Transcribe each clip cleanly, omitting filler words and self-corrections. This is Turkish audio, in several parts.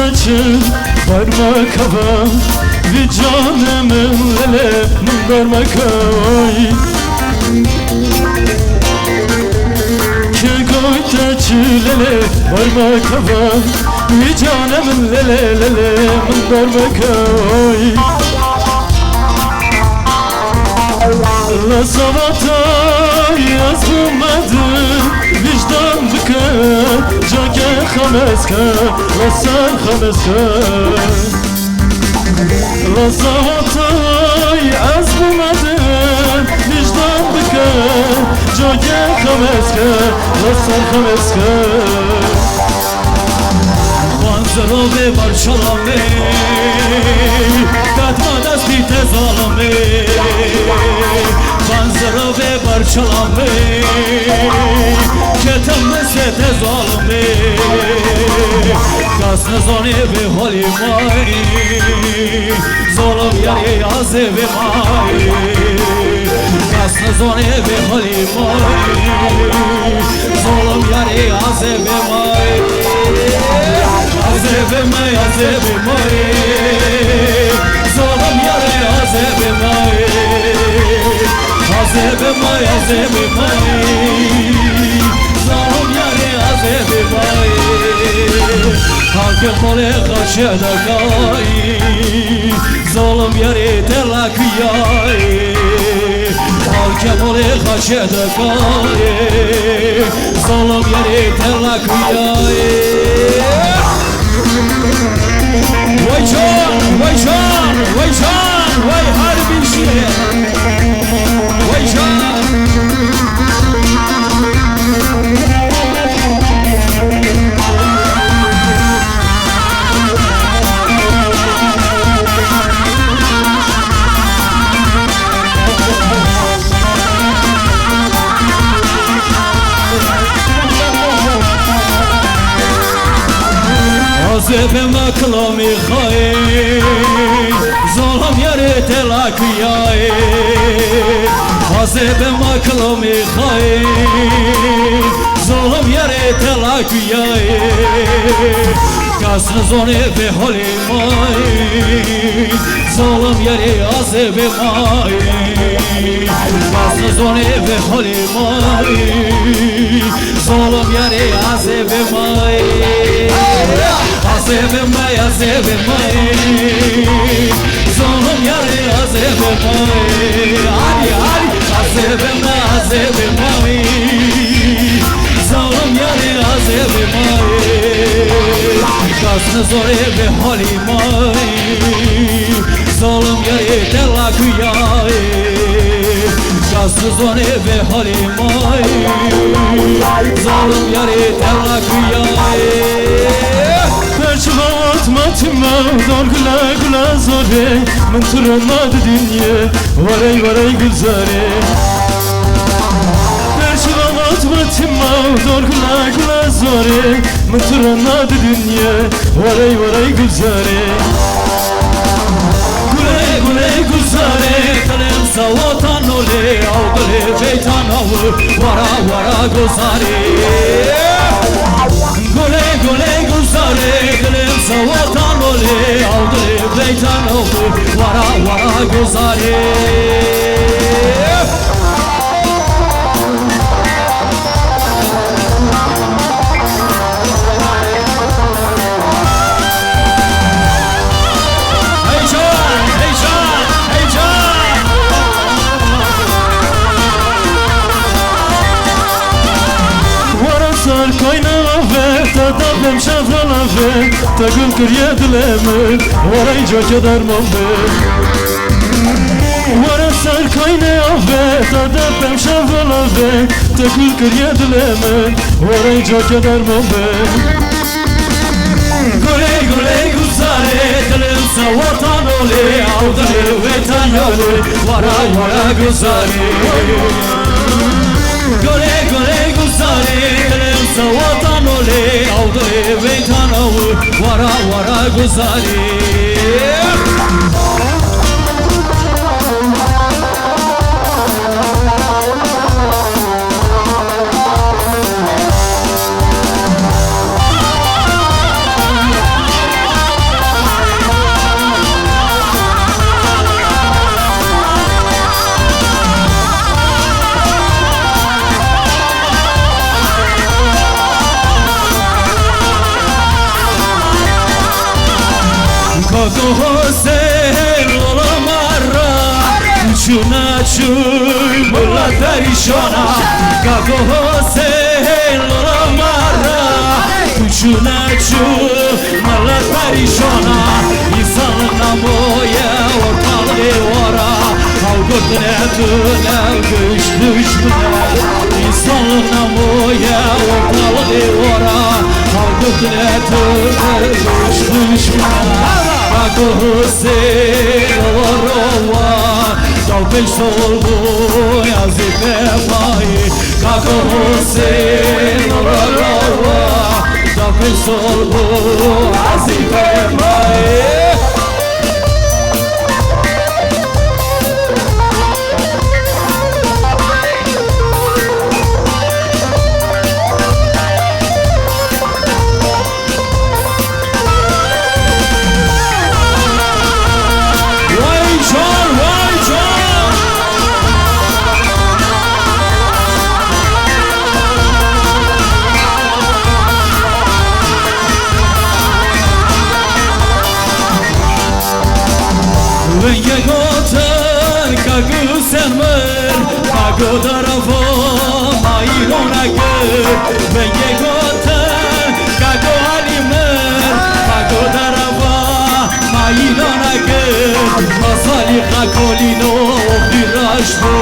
تچل برمکوا وی جانم لله من برمکوی که گوی تچل لله برمکوا وی جانم لله لله من برمکوی لصواتای از بومدم وجدان بکن جاگه خمس کن لسر خمس کن لصواتای از بومدم وجدان بکن جاگه خمس کن لسر خمس کن وانزرو به برشلامه قدما دستی تزالمه وانزرو به برشلامه کتم ست ظالمه کس نزانه به حالی مای ظالم یاری عذاب مای کس نزانه به حالی مای ظالم یاری عذاب مای عذاب مای عذاب مای ظالم یاری عذاب مای عذاب مای عذاب مای ظالم یاری عذاب مای حق مال خشه دکای ظالم یاری تلکیای حق مال خشه دکای ظالم یاری تلکیای وای جان وای جان وای جان وای هر بیشیه وای جان عذاب مکلا میخوای ظالم یاری تلکیای عذاب مکلا میخوای ظالم یاری تلکیای کس نزانه به حال مای ظالم یاری عذاب مای کس نزانه به حال مای ظالم یاری عذاب مای عذاب مای عذاب مای ظالم یاری عذاب مای علی علی عذاب مای عذاب مای ظالم یاری عذاب مای کس نزاره به حالی مای ظالم یاری تلکیای کس نزاره به حالی مای ظالم یاری تلکیای Perçevat matma dar güle güle zare من ترماد دنیا ورای ورای گذاره Perçevat matma dar güle güle zare من ترماد دنیا ورای ورای گذاره گله گله گذاره کلم سواتان اوله او گله بیتان او ورا ورا گذاره گله گله گذاره کلم سواتان اوله او گله بیتان او ورا ورا گذاره دادم شفرالافه تا گل کریه دلمه ورای جا که درمانه ورا سر کاینه آفه دادم شفرالافه تا گل کریه دلمه ورای جا که درمانه گله گله گذاره دلم سواتان اوله او دل ویتان اوله ورا ورا گذاره گله گله گذاره دلم سواتان اوله او دل ویتان اوله ورا ورا گذاره çuy millet perişana Kako Hüseyin Loramara Küçüne çuy millet perişana İnsanlığına boya ortalığı vara Kavgırtına tüne güç düşmüne İnsanlığına boya ortalığı vara Kavgırtına tüne güç düşmüne Kako Hüseyin Lorova Dalpeş soldu yazıpe payı Kako Hüseyin Lorova Dalpeş soldu yazıpe payı Venge goten kagu senmer kagu darafo mayrona gör Venge goten kagu alimer kagu darafo mayrona gör Masali kakolino virajbo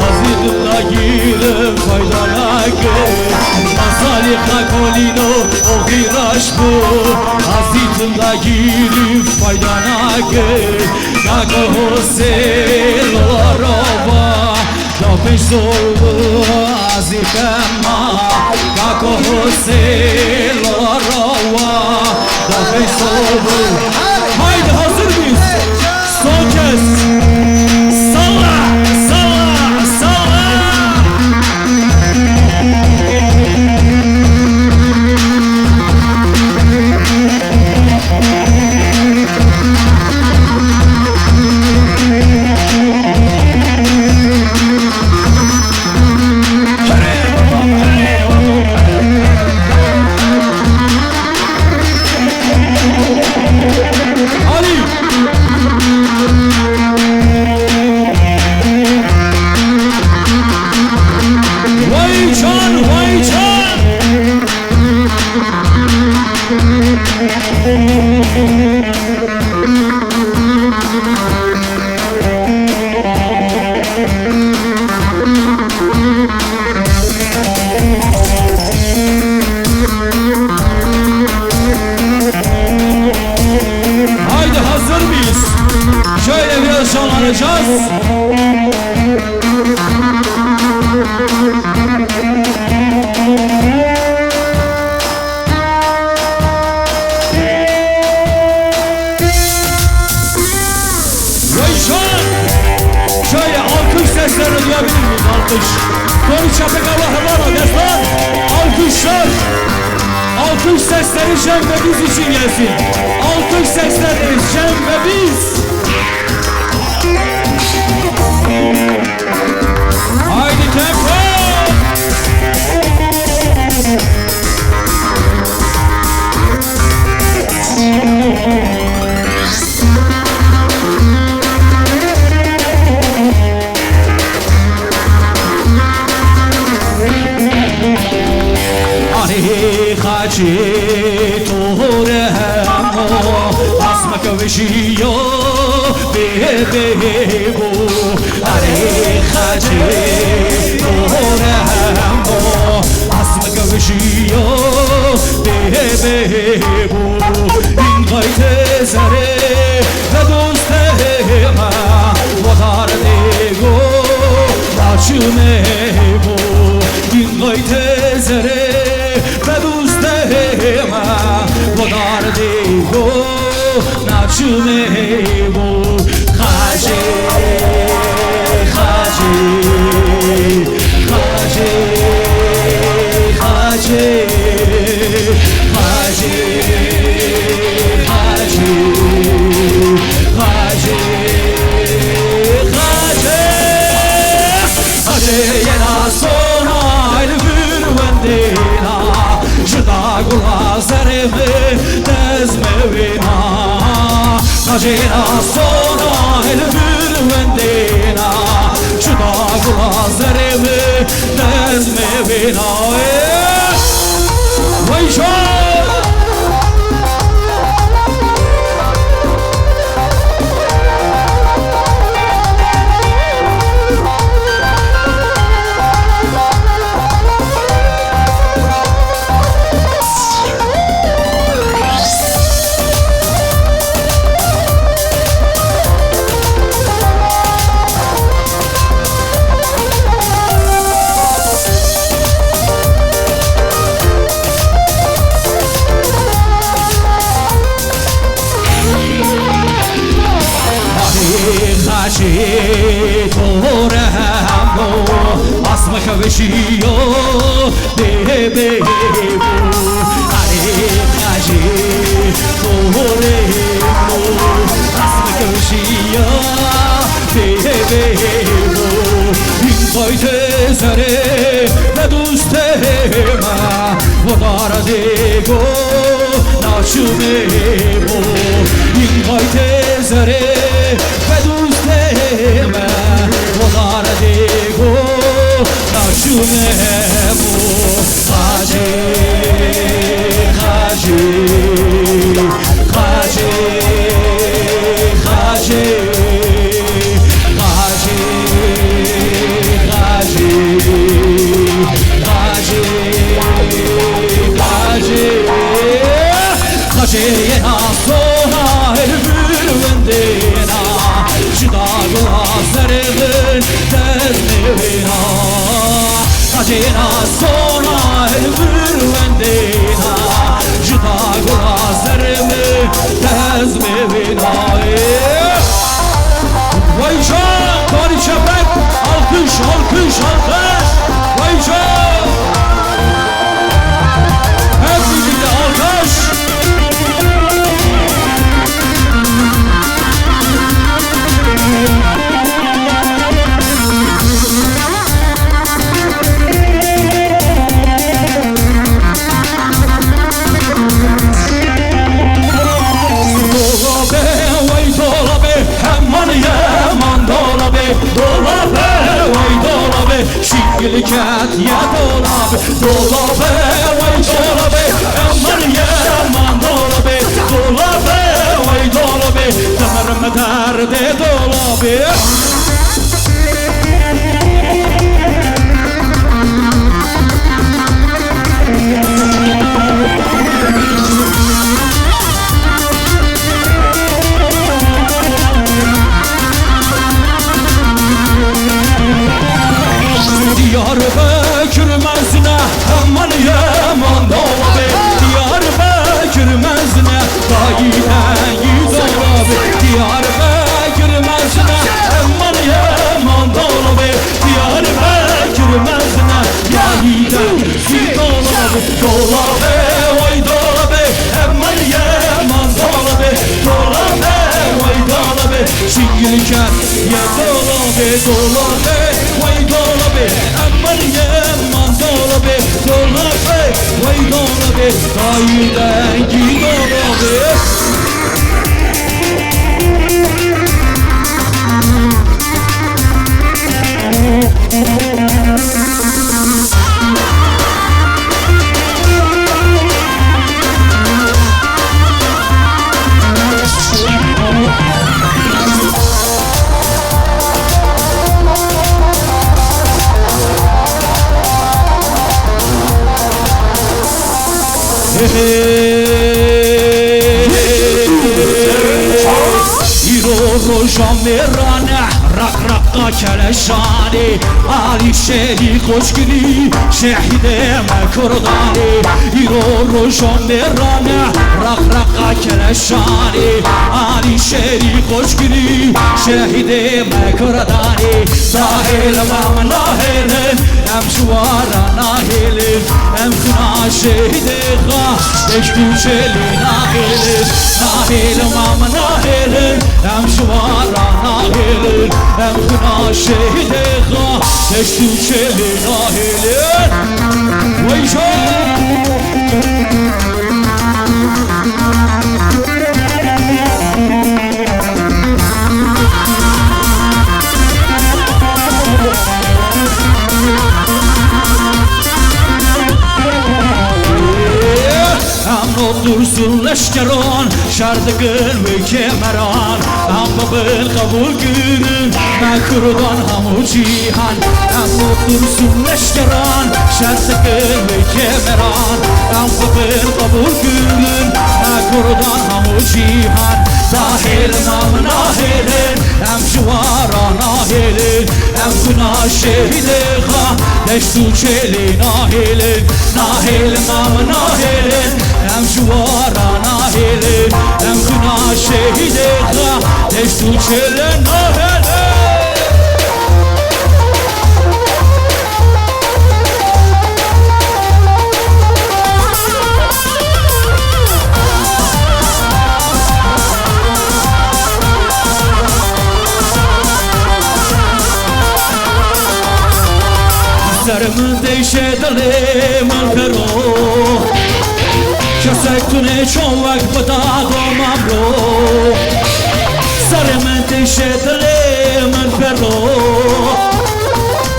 azidla girem faydana gör Masali kakolino virajbo azidla girem faydana gör Kako Hüseyin Lorova Dalpeş soldu azifema Kako Hüseyin Lorova Dalpeş soldu Haydi hazır mıyız? Son kez Salla, salla, salla Haydi hazır mıyız? Şöyle biraz şanlanacağız. Şöyle alkış seslerini duyabilir miyiz? Alkış. Konuş yapık Allah'a var o destan. Alkışlar. Alkış sesleri Cem ve biz için gelsin. Alkış sesleri Cem ve biz. Haydi tempo. Hacı Toremo Asmak vişiyo bebebu Are Hacı Toremo Asmak vişiyo bebebu İn gayte zare ve dostema Vadar dego Raçmebu İn gayte zare Bedustema vodar dego naçmebu Khaje khaje khaje khaje khaje khaje khaje khaje khaje yena sona ilbir vendena Jda gula zerme tezmevina Kajena sona elbir vendena زرم دزم بینای وای شاد Veshio de bebu are kaje toremo asmak veshio de bebu in koite sare ve dostema vodar dego nachmebo in koite sare ve dostema vodar dego Shumemo Khaje Khaje Khaje Khaje Khaje Khaje Khaje Khaje Khaje na soha elbündena Çıdago azarın tezmevina Kajena sona elbürvendena Jitago azarımı tezmevina Vay can, Tari Çepek Alkış, alkış, alkış Vay can Hep birlikte alkış Şikilkat ya dolabı Dolabı vay dolabı Aman ya aman dolabı Dolabı vay dolabı Damarım derde dolabı Diyarbakır mezne aman yaman dolabı Diyarbakır mezne dayiden yüz dolabı Diyarbakır mezne aman yaman dolabı Diyarbakır mezne dayiden yüz dolabı Dolabı vay dolabı aman yaman dolabı Dolabı vay dolabı Şiirken ya dolabı Dolabı vay dolabı aman yaman dolabı Dolabı vay dolabı dayiden yüz dolabı Şamirane rak rakka keleşani Ali şeli koşkili şehideme kurdani İroro şamirane rak rakka keleşani Ali şeli koşkili şehideme kurdani Sahil vam nahilin em şuvara nahilin em kına şehide kha Deştu şeli nahilin Nahil vam nahilin em şuvara nahilin em kına şehide kha Deştu şeli nahilin Vay şah dursun leşkeran şardıgın ve kemeran Amma bil kabul günün Mekrudan hamu cihan Amma dursun leşkeran şardıgın ve kemeran Amma bil kabul günün Mekrudan hamu cihan Dahil nam nahilin Em juvara nahilin Em günah şehide kha Deştu çeli nahilin Nahil nam nahilin Em juvara nahilin Em günah şehide kha Deştu çeli nahilin Sermin değişe dalim karo Kesek tune çovak bada domam ro Sermin değişe dalim karo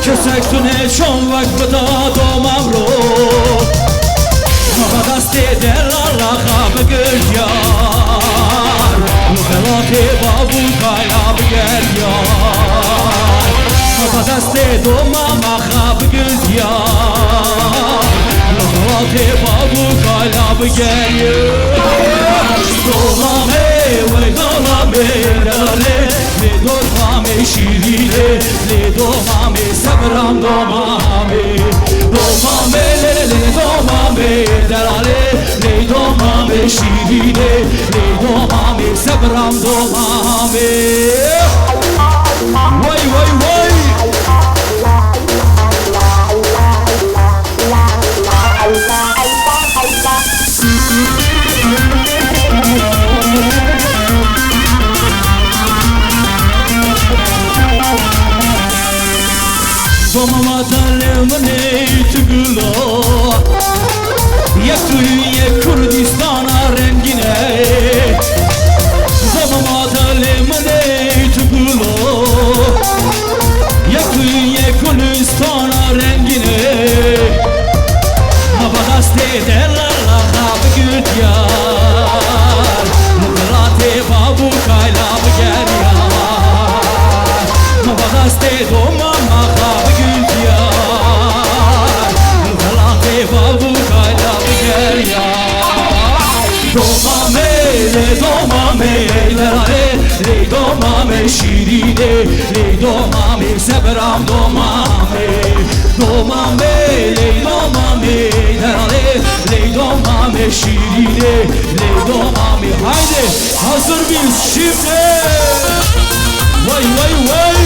Kesek tune çovak bada domam ro Mabadaste delala khab gel yar Mukhalate babu kayab gel yar Mabadaste domama khab gel yar Mukhalate babu kayab gel yar Domame ve domame lale Le domame şirine Le domame sabram domame Domame le domame delale Le domame şirine Le domame sabram domame Vay vay vay Domama dalemne tügüla Yaküye Kürdistan'a rengine Domama dalemne tügüla Yaküye Kürdistan'a rengine Mabadaste delala khab güt yar Mukhalate babu kaylab gel yar Mabadaste domama khab güt yar Mukhalate babu kaylab gel yar Domame le domame lale Le domame şirine Le domame sebram domame Domame le domame lale Le domame şirine Le domame Haydi hazır biz şimdi Vay vay vay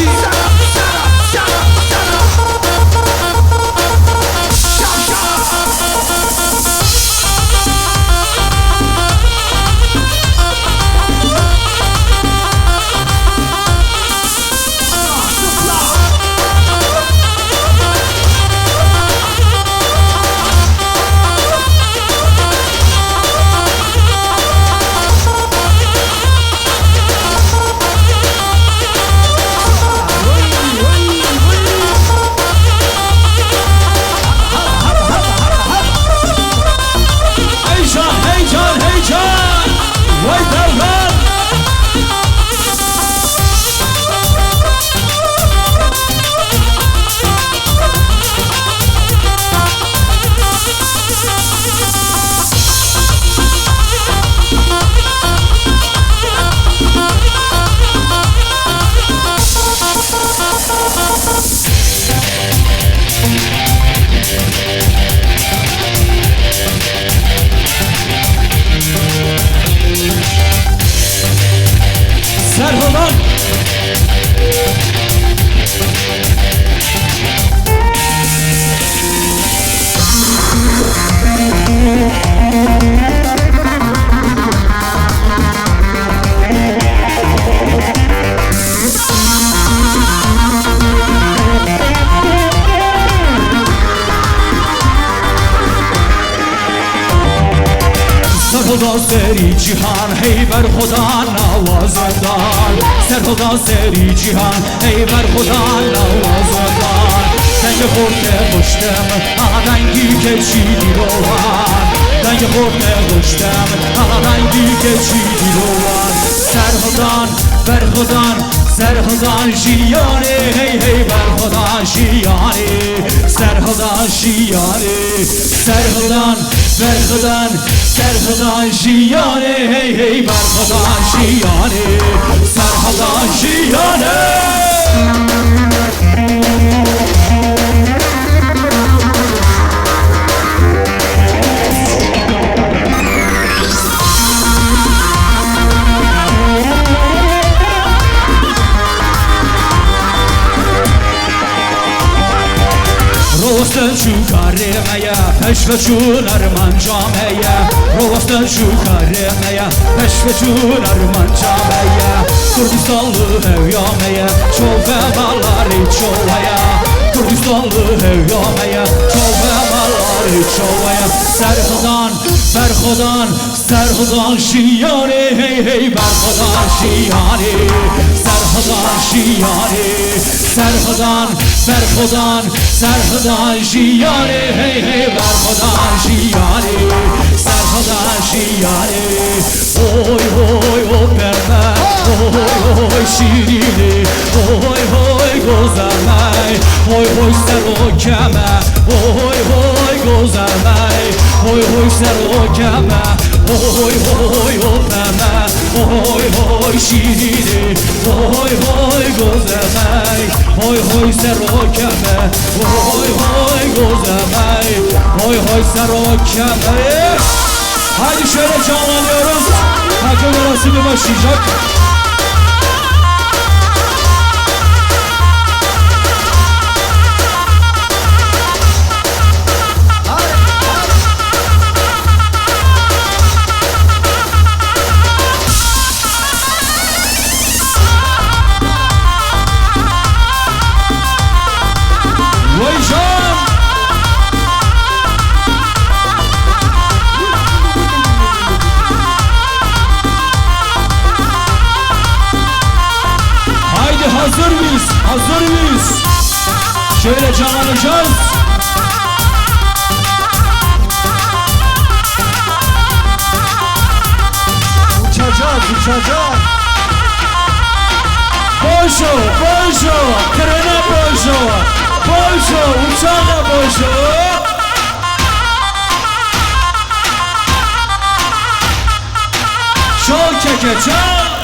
Serhodan Serhoda seri cihan hey ber Khuda nawazadar Serhoda seri cihan hey ber Khuda nawazadar Senge khurte pushtem adangi keçi dirohan رنگ خورده خوشتم حالا رنگی که چیدی روان سرخدان برخدان سرخدان شیانه هی هی برخدان شیانه سرخدان شیانه سرخدان برخدان سرخدان شیانه هی هی برخدان شیانه سرخدان شیانه روستن شو کارمیا پشت چون ارمان جامیا روستن شو کارمیا پشت چون ارمان جامیا Kurdistanlı hevyamaya çol vemalları çolaya Kurdistanlı hevyamaya çol vemalları çolaya Serhudan Berhudan Serhudan şiyane hey hey Berhudan şiyane Serhudan şiyane Serhudan Berhudan Serhudan şiyane hey hey Berhudan şiyane Serhudan şiyane Oy oy o perver Oy oy şirini Oy oy gozamay Oy oy ser o keme Oy oy gozamay Oy oy ser o keme Oy oy o peme Oy oy şirini Oy oy gozamay Oy oy ser o keme Oy oy gozamay Oy oy ser o keme Hadi şöyle canlanıyoruz Takım arası bir başlayacak Hazır mıyız? Hazır mıyız? Şöyle canlanacağız. Uçacağız, uçacağız. Boşo, boşo, trene boşo, boşo, uçağa boşo. Çok keke, çok.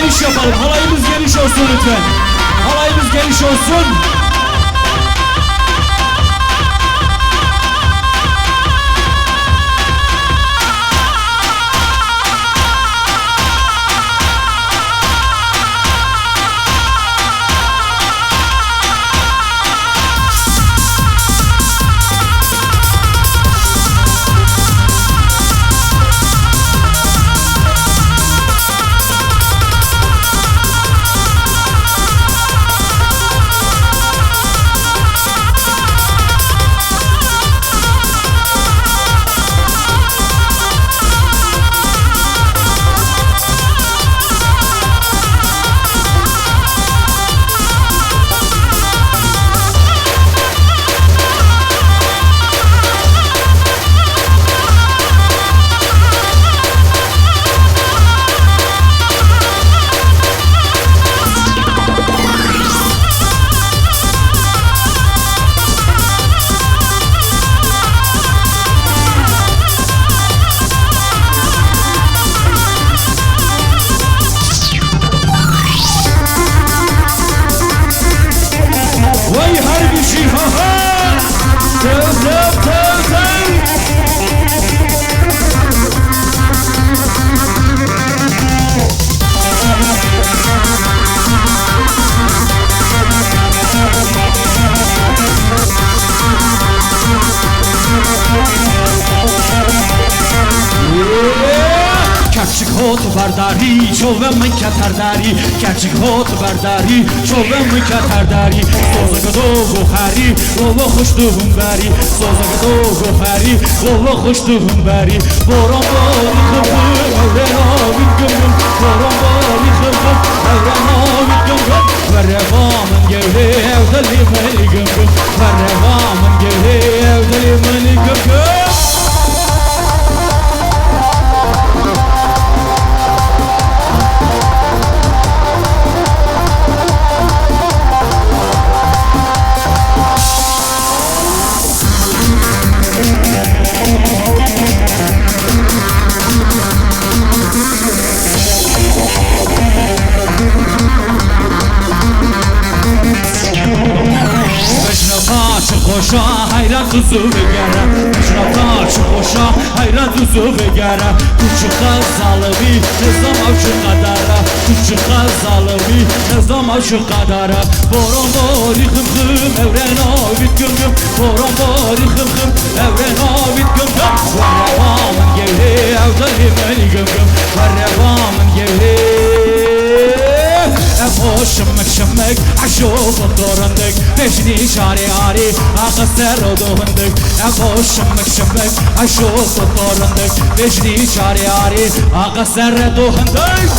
Geniş yapalım. Halayımız geniş olsun lütfen. Halayımız geniş olsun. Gerçek hot bardari Çovem keterdari Gerçek hot bardari Çovem keterdari Soza gado gohari Vova خوش دوم بری سوزا گدو گوهری ووا خوش دوم بری باران باری خمم اورناوی گمم باران باری خمم اورناوی گمم و روامن گوهی اودلی منی گمم و روامن گوهی اودلی منی گمم خوشا حیرت دوزو بگرم مشناتا چه خوشا حیرت دوزو بگرم تو چه خزالوی نظام او چه قدره تو چه خزالوی نظام او چه قدره باران باری خم خم اورن آوید گم گم باران باری خم خم اورن آوید گم گم و روامن گوهی او دلی منی گم گم و روامن گوهی شمک شمک عشوف الدورندك بجني شاري عاري أقصر ودوهندك شمك شمك عشوف الدورندك بجني شاري عاري أقصر ودوهندك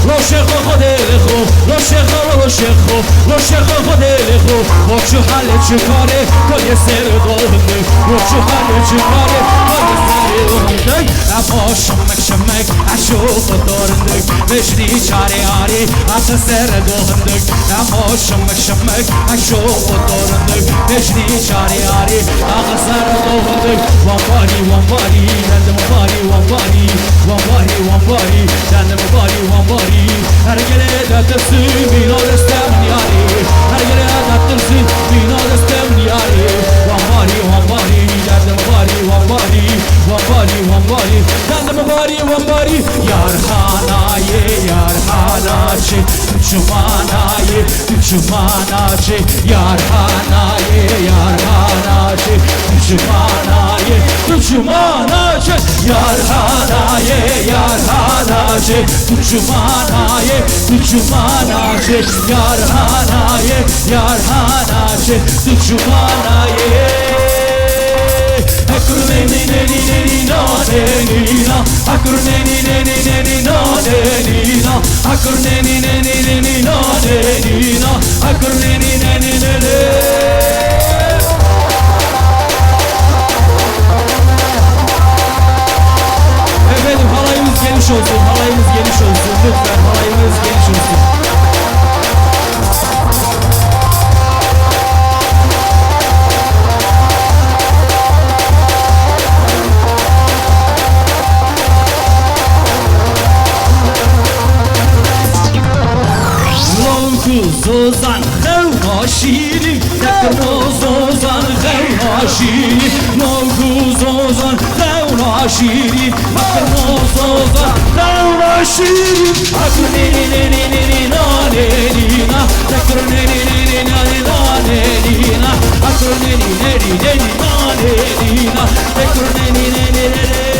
لو شيخو خديخو لو شيخو خديخو وشو حال چکاره کل سر دوهنده وشو حال چکاره کل سر دوهنده اما شمک شمک عشوف دارندک بجنی چاری عاری اقصر دوهندک اما شمک شمک عشوف دارندک بجنی چاری عاری اقصر دوهندک وانباری وانباری دندم باری وانباری وانباری وانباری دندم باری وانباری هر گله دادرسی بینا دستم نیاری هر گله دادرسی بینا دستم نیاری وانباری وانباری دندم باری وانباری وانباری وانباری دندم باری وانباری یار خانایه یار خاناچه چمانایه چماناچه یار خانایه یار خاناچه چمانایه چماناچه یار خانایه یار خاناچه چمانایه چماناچه یار خانایه یار خاناچه چمانایه Akur neni neni neni na neni na Akur neni neni neni na neni na Akur neni neni neni na neni na Akur neni neni neni Efendim halayımız geniş olsun, halayımız geniş olsun lütfen halayımız geniş olsun. Zozan xevha şirin Yakno zozan xevha şirin Nogu zozan xevha şirin Yakno zozan xevha şirin Akır neni neni neni na neni na Yakır neni neni neni na neni na Akır neni neni neni na neni na Yakır neni neni neni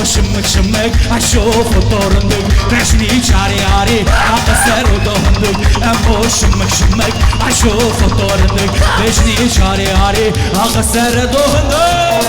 شمک شمک عشوف دارندم رشنی چاری عاری اقصر دارندم اما شمک شمک عشوف دارندم رشنی چاری عاری اقصر دارندم